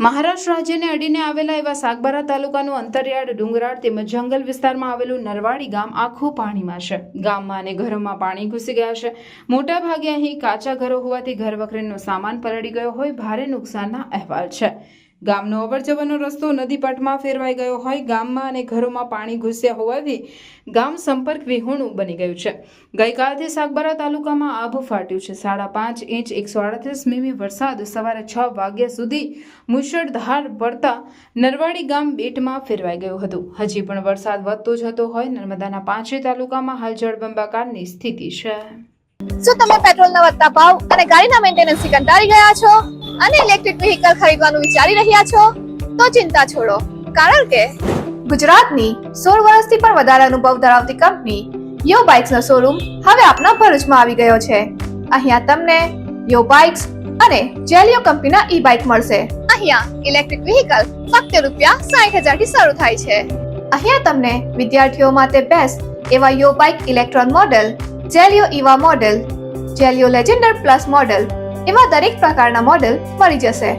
મહારાષ્ટ્ર રાજ્યને અડીને આવેલા એવા સાગબારા તાલુકાનું અંતરિયાળ ડુંગરાળ તેમજ જંગલ વિસ્તારમાં આવેલું નરવાડી ગામ આખું પાણીમાં છે. ગામમાં અને ઘરોમાં પાણી ઘૂસી ગયા છે. મોટા ભાગે અહીં કાચા ઘરો હોવાથી ઘર વખરીનો સામાન પલળી ગયો હોય ભારે નુકસાનના અહેવાલ છે. ગામનો અવરજવરનો રસ્તો નદીપટમાં ફેરવાઈ ગયો હોય. ગામમાં અને ઘરોમાં પાણી ઘૂસ્યા હોવાથી ગામ સંપર્ક વિહોણું બની ગયું છે. ગઈકાલથી સાગબારા તાલુકામાં આભ ફાટ્યું છે. 5.5 ઇંચ 138 મીમી વરસાદ સવારે 6 વાગ્યા સુધી મુશળધાર પડતા નરવાડી ગામ બેટમાં ફેરવાઈ ગયું હતું. હજી પણ વરસાદ વધતો જતો હોય નર્મદાના 5 તાલુકામાં હાલ જળબંબાકારની સ્થિતિ છે. શું તમે પેટ્રોલના વધતા ભાવ અને ગાડીના મેન્ટેનન્સથી કંટાળી ગયા છો અને ઇલેક્ટ્રિક વ્હીકલ ખરીદવાનું વિચારી રહ્યા છો? તો ચિંતા છોડો, કારણ કે ગુજરાતની 16 વર્ષથી પણ વધારે અનુભવ ધરાવતી કંપની યો બાઇક્સનો શોરૂમ હવે આપના ભરૂચમાં આવી ગયો છે. અહીંયા તમને યો બાઇક્સ અને જેલિયો કંપનીના ઈ બાઇક મળશે. અહીંયા ઇલેક્ટ્રિક વ્હીકલ ફક્ત ₹60,000 થી શરૂ થાય છે. અહીંયા તમને વિદ્યાર્થીઓ માટે બેસ્ટ એવા Yo bike electron model, Zelio Eeva model, Zelio Legender plus model એવા દરેક પ્રકારના મોડેલ મળી જશે.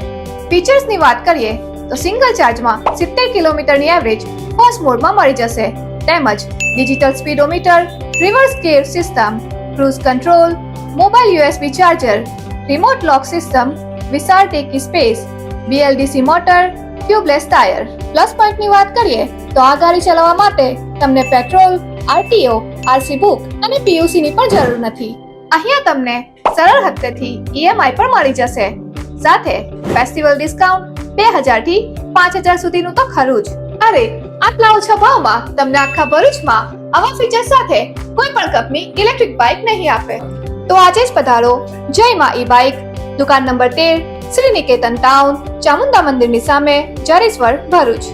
ફીચર્સની વાત કરીએ તો સિંગલ ચાર્જમાં 70 કિલોમીટરની એવરેજ ફર્સ્ટ મોડમાં મળી જશે. તેમજ digital speedometer, reverse gear system, cruise control, mobile USB charger, remote lock system, વિશાળ ટેકી space, BLDC motor, tubeless tyre. Plus પોઈન્ટની વાત કરીએ તો આ ગાડી ચલાવવા માટે તમને પેટ્રોલ, RTO, RC બુક અને PUC ની પણ જરૂર નથી. અહીંયા તમને સરળ હપ્તેથી EMI પણ મળી જશે. સાથે ફેસ્ટિવલ ડિસ્કાઉન્ટ 2000 થી 5000 સુધીનું તો ખરું જ. અરે આટલા ઓછા ભાવમાં તમને આખા ભરૂચમાં આવા ફીચર સાથે કોઈ પણ કંપની ઇલેક્ટ્રિક બાઇક નહીં આપે. તો આજે જ પધારો જય માં ઈ બાઇક, દુકાન નંબર 13, શ્રી નિકેતન ટાઉન, ચામુંડા મંદિરની સામે, જરેશ્વર, ભરૂચ.